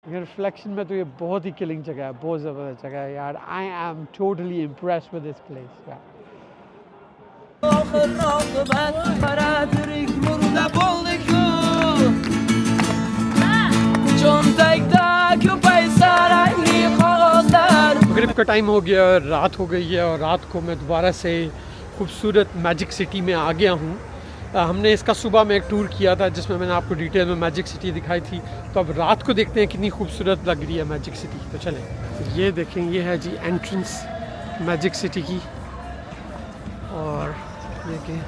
Reflection में तो ये बहुत ही किलिंग जगह है, बहुत ज़बरदस्त जगह है यार। I am totally impressed with this place यार। मगरिब का टाइम हो गया, रात हो गई है और रात को मैं दोबारा से खूबसूरत मैजिक सिटी में आ गया हूँ। हमने इसका सुबह में एक टूर किया था जिसमें मैंने आपको डिटेल में मैजिक सिटी दिखाई थी, तो अब रात को देखते हैं कितनी खूबसूरत लग रही है मैजिक सिटी। तो चलें, ये देखें, ये है जी एंट्रेंस मैजिक सिटी की। और देखें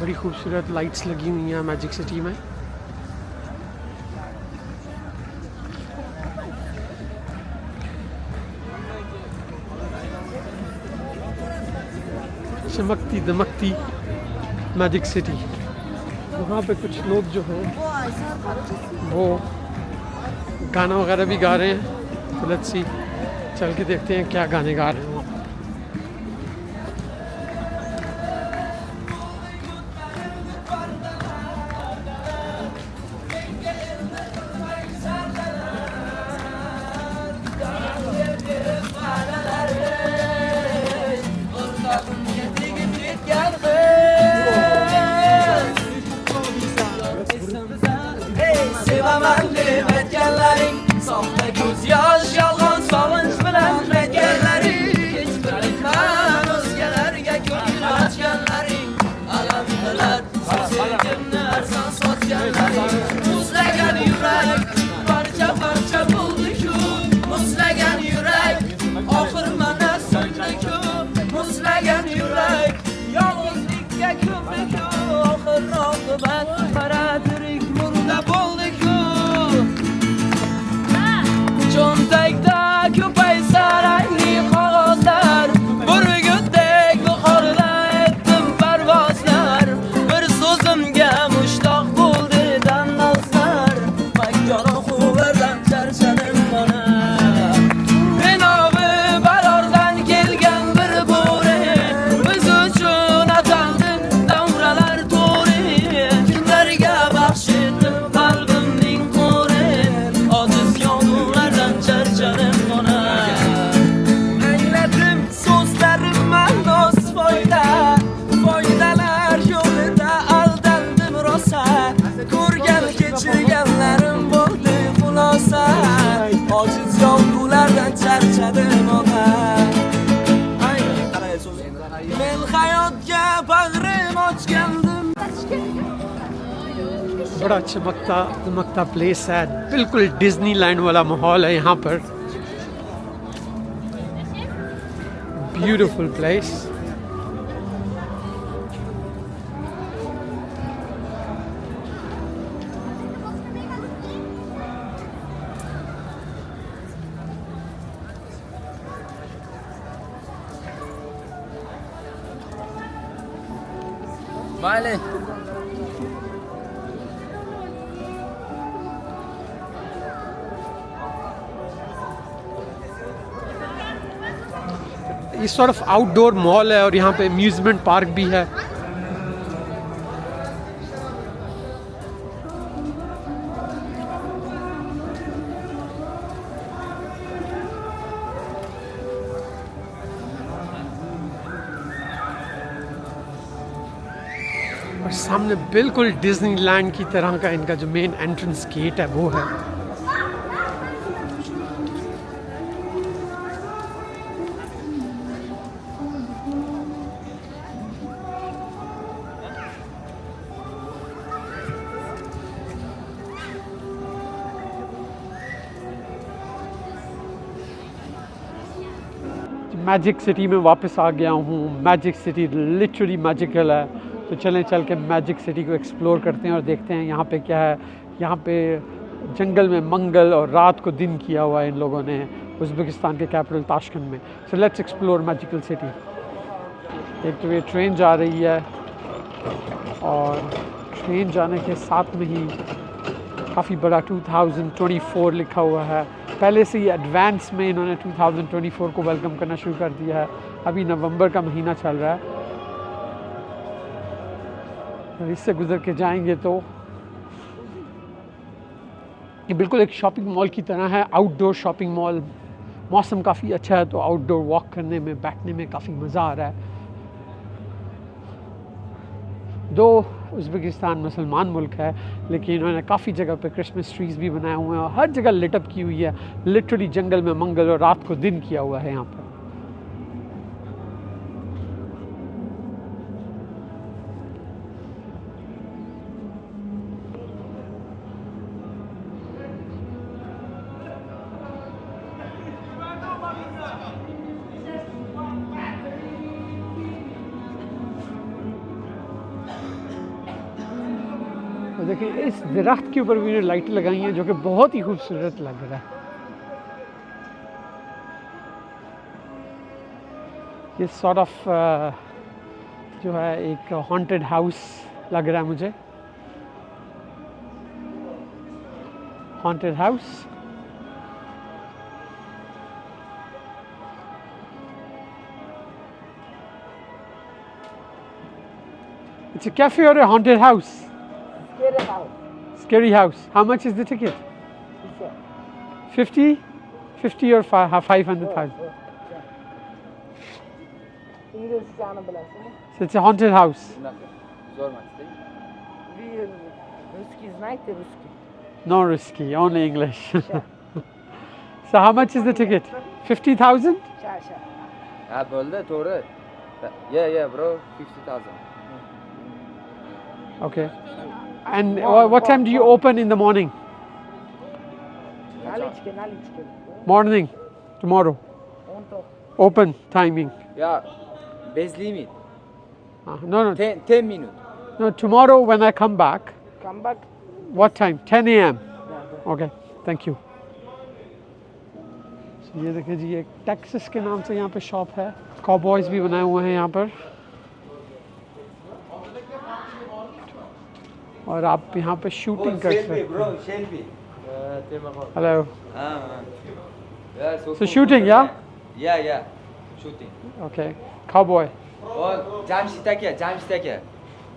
बड़ी खूबसूरत लाइट्स लगी हुई हैं मैजिक सिटी में। चमकती दमकती मैजिक सिटी। वहाँ पे कुछ लोग जो हैं वो गाना वगैरह भी गा रहे हैं, तो लेट्स सी, चल के देखते हैं क्या गाने गा रहे हैं वो। बड़ा चमकता दमकता प्लेस है, बिल्कुल डिज्नीलैंड वाला माहौल है यहाँ पर। Beautiful place. Vale. ये सॉर्ट ऑफ आउटडोर मॉल है और यहाँ पे अम्यूजमेंट पार्क भी है। और सामने बिल्कुल डिज्नीलैंड की तरह का इनका जो मेन एंट्रेंस गेट है वो है। मैजिक सिटी में वापस आ गया हूँ। मैजिक सिटी लिटरली मैजिकल है, तो चलें चल के मैजिक सिटी को एक्सप्लोर करते हैं और देखते हैं यहाँ पे क्या है। यहाँ पे जंगल में मंगल और रात को दिन किया हुआ है इन लोगों ने, उज़्बेकिस्तान के कैपिटल ताशकंद में। So let's explore magical city. एक तो ये ट्रेन जा रही है और ट्रेन जाने के साथ में ही काफ़ी बड़ा 2024 लिखा हुआ है। पहले से ही एडवांस में इन्होंने 2024 को वेलकम करना शुरू कर दिया है। अभी नवंबर का महीना चल रहा है और इससे गुजर के जाएंगे तो ये बिल्कुल एक शॉपिंग मॉल की तरह है, आउटडोर शॉपिंग मॉल। मौसम काफ़ी अच्छा है तो आउटडोर वॉक करने में, बैठने में काफ़ी मज़ा आ रहा है। दो उज़्बेकिस्तान मुसलमान मुल्क है, लेकिन इन्होंने काफ़ी जगह पे क्रिसमस ट्रीज़ भी बनाए हुए हैं और हर जगह लिटअप की हुई है। लिटरली जंगल में मंगल और रात को दिन किया हुआ है यहाँ पर। और देखिए इस दरख्त के ऊपर भी लाइट लगाई हैं जो कि बहुत ही खूबसूरत लग रहा है। ये सॉर्ट ऑफ जो है एक हॉन्टेड हाउस लग रहा है मुझे, haunted house. It's a cafe or a haunted house? Scary house. Scary house. How much is the ticket? 50? 50 or 500,000? İngilizce bilasın. So it's a haunted house. Ruski знаете ruski? No Ruski, only English. So how much is the ticket? 50,000? Şa. Ha bölde doğru. Yeah bro 50,000. Okay. And what time do you open in the morning? Naličke. Morning, tomorrow. On to. Open timing. Ya bez limit. No, 10 minutes. no. Tomorrow when I come back, Come back. what time? 10 a.m. Yeah. Okay, thank you. So ये देखिए जी, एक Texas के नाम से यहाँ पे shop है। कॉबॉयज भी बनाए हुए हैं यहाँ पर, और आप यहाँ पे शूटिंग कर सकते हैं। bro, selfie. Hello. Yeah, So shooting, yeah? Yeah. Shooting. Okay. Cowboy. Oh, Jamshid क्या?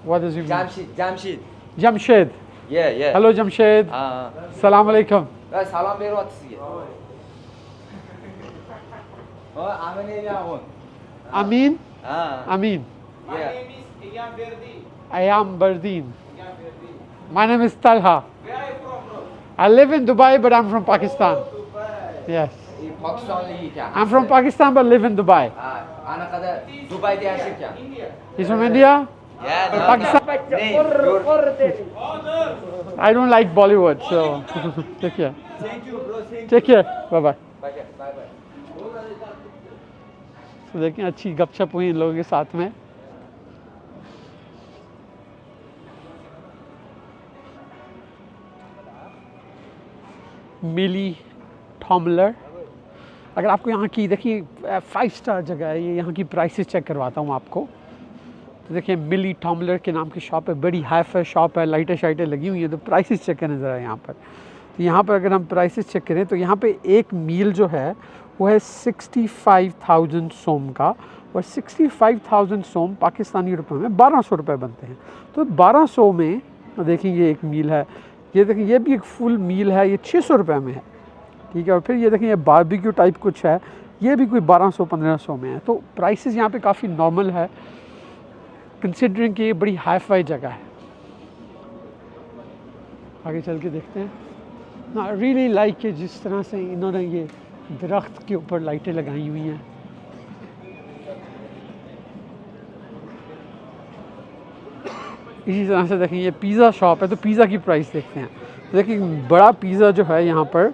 What does it mean? Jamshid. Jamshed. Yeah. Hello Jamshed. Salam alaikum. Salam veriyor size. Oh, amene ya on. Amin? Ah. Amin. Yeah. Ayam Bardeen. My name is Talha. Where are you from, bro? I live in Dubai, but I'm from Pakistan. Yes. Pakistanlı क्या? I'm from Pakistan, but live in Dubai. Ana kadar Dubai'de yaşıyor क्या? India. He's from India? Yeah. Pakistan. I don't like Bollywood, so take care. Thank you, bro. Take care. Bye bye. Bye. तो देखें अच्छी गपशप हुई इन लोगों के साथ में। मिली टॉमलर। अगर आपको यहाँ की देखिए 5 स्टार जगह है ये, यहाँ की प्राइसेस चेक करवाता हूँ आपको। तो देखिए मिली टॉमलर के नाम की शॉप है, बड़ी हाई-फाई शॉप है, लाइटें शाइटें लगी हुई हैं। तो प्राइसेस चेक करें ज़रा यहाँ पर। तो यहाँ पर अगर हम प्राइसेस चेक करें तो यहाँ पे एक मील जो है वो है 65,000 सोम का, और 65,000 सोम पाकिस्तानी रुपए में 1200 रुपये बनते हैं। तो 1200 में देखिए ये एक मील है, ये देखिए ये भी एक फुल मील है, ये 600 रुपये में है, ठीक है। और फिर ये देखें ये बारबेक्यू टाइप कुछ है, ये भी कोई 1200-1500 में है। तो प्राइसेस यहाँ पे काफ़ी नॉर्मल है कंसिडरिंग कि ये बड़ी हाई-फाई जगह है। आगे चल के देखते हैं ना। रियली लाइक कि जिस तरह से इन्होंने ये दरख्त के ऊपर लाइटें लगाई हुई हैं। इसी तरह से देखें ये पिज़्ज़ा शॉप है, तो पिज़्ज़ा की प्राइस देखते हैं। देखिए बड़ा पिज़्ज़ा जो है यहाँ पर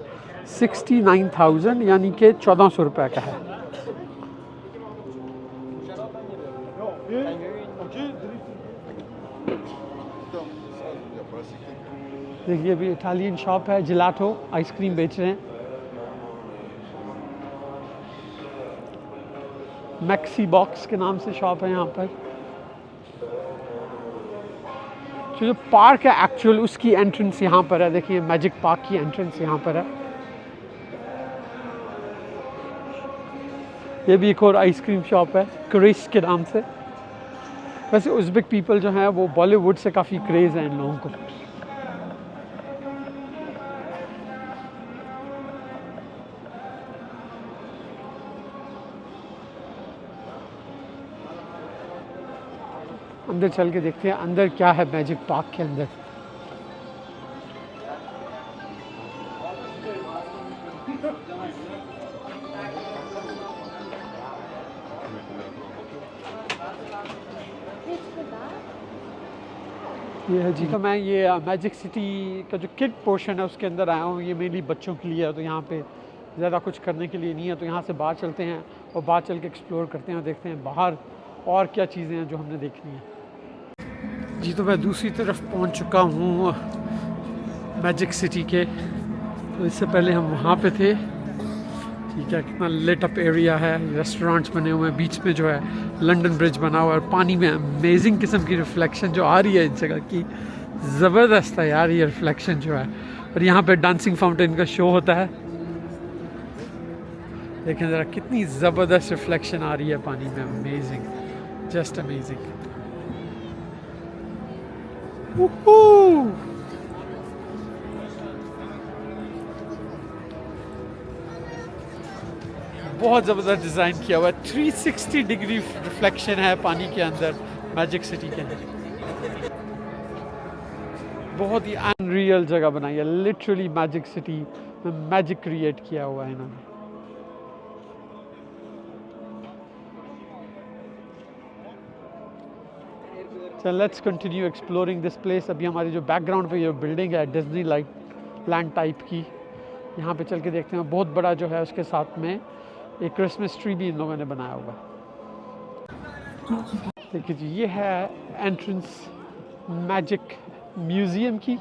69,000 यानी कि 1400 रुपये का है। देखिए अभी इटालियन शॉप है, जिलाटो आइसक्रीम बेच रहे हैं। मैक्सी बॉक्स के नाम से शॉप है यहाँ पर। जो पार्क है एक्चुअल उसकी एंट्रेंस यहाँ पर है। देखिए मैजिक पार्क की एंट्रेंस यहाँ पर है। ये भी एक और आइसक्रीम शॉप है क्रिश के नाम से। वैसे उज़्बेक पीपल जो हैं वो बॉलीवुड से काफ़ी क्रेज़ है इन लोगों को। अंदर चल के देखते हैं अंदर क्या है मैजिक पार्क के अंदर। ये है जी, तो मैं ये मैजिक सिटी का जो किड पोर्शन है उसके अंदर आया हूँ। ये मेनली बच्चों के लिए है, तो यहाँ पे ज़्यादा कुछ करने के लिए नहीं है। तो यहाँ से बाहर चलते हैं और बाहर चल के एक्सप्लोर करते हैं और देखते हैं बाहर और क्या चीज़ें हैं जो हमने देखनी है। जी तो मैं दूसरी तरफ पहुँच चुका हूँ मैजिक सिटी के। तो इससे पहले हम वहाँ पे थे। ठीक है, कितना लिट अप एरिया है, रेस्टोरेंट्स बने हुए हैं, बीच में जो है लंदन ब्रिज बना हुआ है और पानी में अमेजिंग किस्म की रिफ्लेक्शन जो आ रही है इस जगह की, ज़बरदस्त है यार ये रिफ्लेक्शन जो है। और यहाँ पे डांसिंग फाउंटेन का शो होता है, देखें ज़रा कितनी ज़बरदस्त रिफ्लेक्शन आ रही है पानी में, अमेजिंग, जस्ट अमेजिंग। बहुत ज़बरदस्त डिज़ाइन किया हुआ है, 360 डिग्री रिफ्लेक्शन है पानी के अंदर मैजिक सिटी के अंदर। बहुत ही अनरियल जगह बनाई है, लिटरली मैजिक सिटी में मैजिक क्रिएट किया हुआ है इन्होंने। So let's continue exploring this place। अभी हमारी जो बैकग्राउंड पे ये बिल्डिंग है डिज्नी लाइट लैंड टाइप की, यहाँ पे चल के देखते हैं। बहुत बड़ा जो है उसके साथ में एक क्रिसमस ट्री भी इन लोगों ने बनाया हुआ। देखिए जी, ये है एंट्रेंस मैजिक म्यूज़ियम की।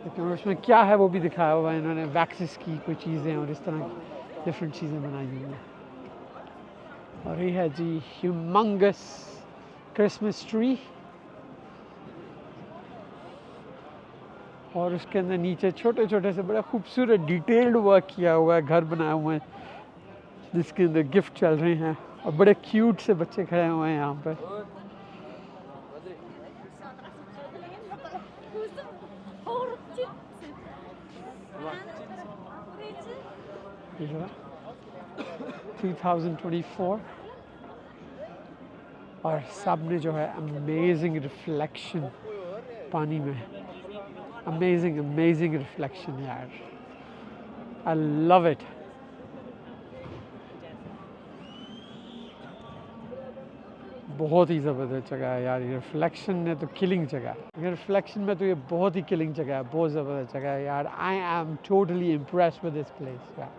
लेकिन उसमें क्या है वो भी दिखाया हुआ है इन्होंने, वैक्सेस की कोई चीज़ें और इस तरह की डिफरेंट चीज़ें बनाई हुई हैं। और ये है जी ह्यूमंगस क्रिसमस ट्री, और उसके अंदर नीचे छोटे छोटे से बड़ा खूबसूरत डिटेल्ड वर्क किया हुआ है, घर बनाया हुआ है जिसके अंदर गिफ्ट चल रहे हैं और बड़े क्यूट से बच्चे खड़े हुए हैं यहाँ पर। ये है 2024 और सामने जो है अमेजिंग रिफ्लेक्शन पानी में, अमेजिंग अमेजिंग रिफ्लेक्शन यार, आई लव इट। बहुत ही ज़बरदस्त जगह है यार, ये रिफ्लेक्शन ने तो किलिंग जगह है, ये रिफ्लेक्शन में तो ये बहुत ही किलिंग जगह है, बहुत ज़बरदस्त जगह है यार। I am totally impressed with this place यार,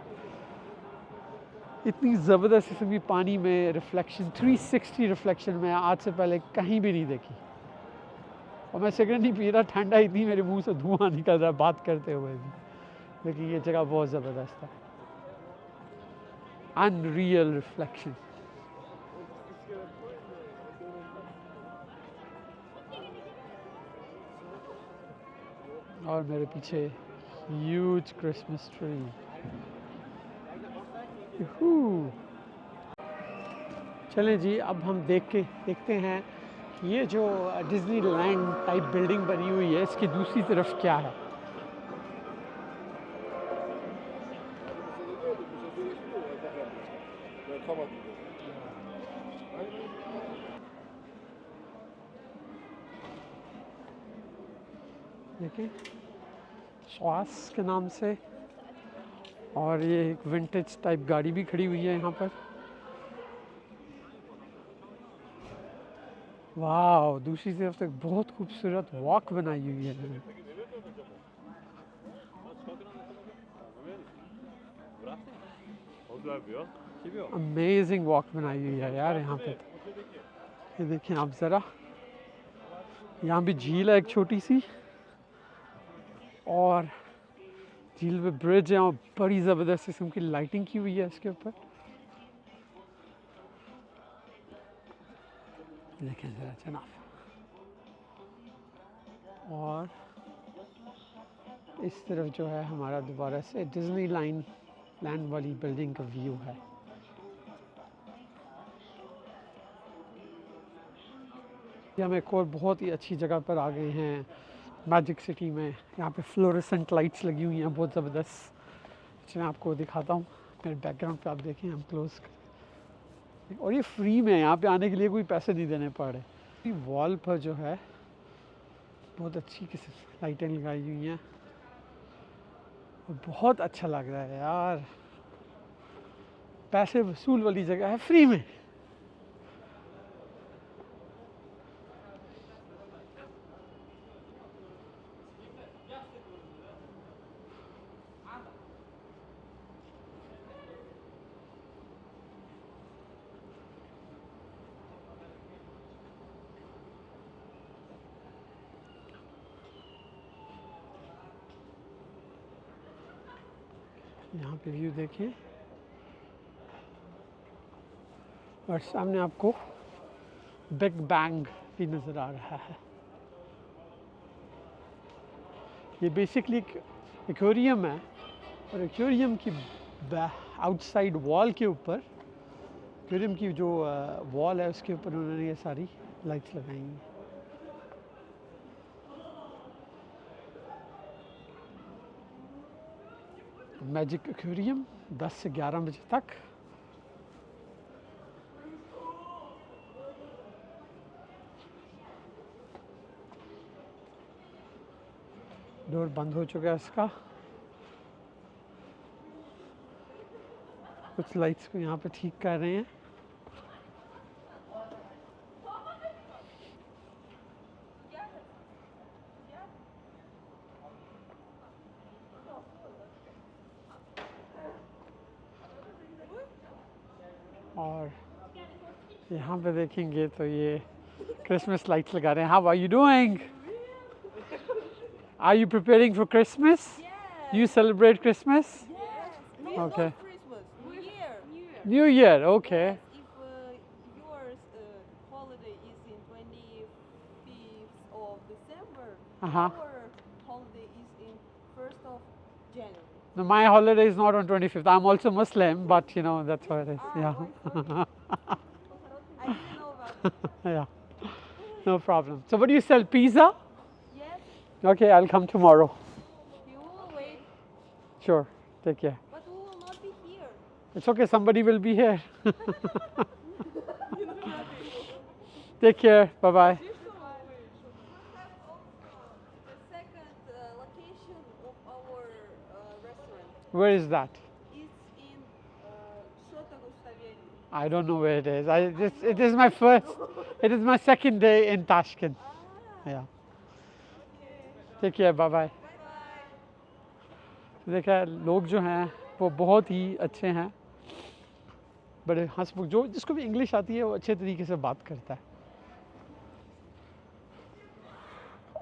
इतनी ज़बरदस्त किस्म की पानी में रिफ्लेक्शन, 360 रिफ्लेक्शन में आज से पहले कहीं भी नहीं देखी। और मैं सिगरेट नहीं पी रहा, ठंडा इतनी मेरे मुंह से धुआं निकल रहा है बात करते हुए भी, लेकिन ये जगह बहुत ज़बरदस्त है, अनरियल रिफ्लेक्शन। और मेरे पीछे ह्यूज क्रिसमस ट्री। चलें जी, अब हम देखते हैं ये जो डिज्नी लैंड टाइप बिल्डिंग बनी हुई है इसकी दूसरी तरफ क्या है। देखिए श्वास के नाम से, और ये एक विंटेज टाइप गाड़ी भी खड़ी हुई है यहाँ पर। वाह, दूसरी तरफ से बहुत खूबसूरत वॉक बनाई हुई है, अमेजिंग वॉक बनाई हुई है यार यहाँ पे। ये देखिए आप ज़रा, यहाँ भी झील है एक छोटी सी, और झील पे ब्रिज है और बड़ी ज़बरदस्त किस्म की लाइटिंग की हुई है इसके ऊपर। देखें ज़रा जनाब, और इस तरफ जो है हमारा दोबारा से डिज्नी लैंड वाली बिल्डिंग का व्यू है। हम एक और बहुत ही अच्छी जगह पर आ गए हैं मैजिक सिटी में। यहाँ पे फ्लोरेसेंट लाइट्स लगी हुई हैं बहुत ज़बरदस्त। मैं आपको दिखाता हूँ, मेरे बैकग्राउंड पे आप देखें, हम क्लोज और ये फ्री में है, यहाँ पे आने के लिए कोई पैसे नहीं देने पड़ रहे। वॉल पर जो है बहुत अच्छी किस्म लाइटें लगाई हुई हैं और बहुत अच्छा लग रहा है यार। पैसे वसूल वाली जगह है, फ्री में। यहाँ पे व्यू देखें और सामने आपको बिग बैंग भी नज़र आ रहा है। ये बेसिकली एक एक्वेरियम है और एक्वेरियम की आउटसाइड वॉल के ऊपर, एक्वेरियम की जो वॉल है उसके ऊपर उन्होंने ये सारी लाइट्स लगाई हैं। मैजिक एक्वेरियम 10 से 11 बजे तक। डोर बंद हो चुका है इसका। कुछ लाइट्स को यहाँ पे ठीक कर रहे हैं। और यहाँ पे देखेंगे तो ये क्रिसमस लाइट्स लगा रहे हैं। How are you doing? Are you preparing for Christmas? Yes. You celebrate Christmas? Yes. No, Okay. not Christmas. New Year. New Year, okay. Yes, if your holiday is in 25th of December, Uh-huh. our holiday is in 1st of January. No, my holiday is not on 25th. I'm also Muslim, but you know, that's how it is. Yeah. I didn't know about it. Yeah. No problem. So what do you sell? Pizza? Yes, Okay, I'll come tomorrow. you will wait, Sure. Take care. but we will not be here. It's okay, somebody will be here. Take care. Bye-bye. We have also the second location of our restaurant. Where is that? It's in Shota Gustaveni. I don't know where it is. It is my it is my second day in Tashkent. Yeah. Take care. Bye-bye. देखा लोग जो हैं वो बहुत ही अच्छे हैं, बड़े हंसमुख। जो जिसको भी इंग्लिश आती है वो अच्छे तरीके से बात करता है।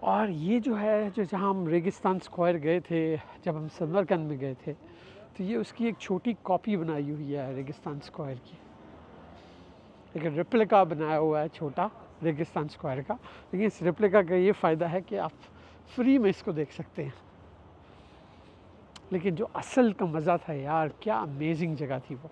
और ये जो है, जो जहाँ हम रेगिस्तान स्क्वायर गए थे, जब हम समरकंद में गए थे, तो ये उसकी एक छोटी कॉपी बनाई हुई है रेगिस्तान स्क्वायर की। एक रेप्लिका बनाया हुआ है छोटा रेगिस्तान स्क्वायर का। लेकिन इस रेप्लिका का ये फ़ायदा है कि आप फ्री में इसको देख सकते हैं। लेकिन जो असल का मज़ा था यार, क्या अमेजिंग जगह थी वो।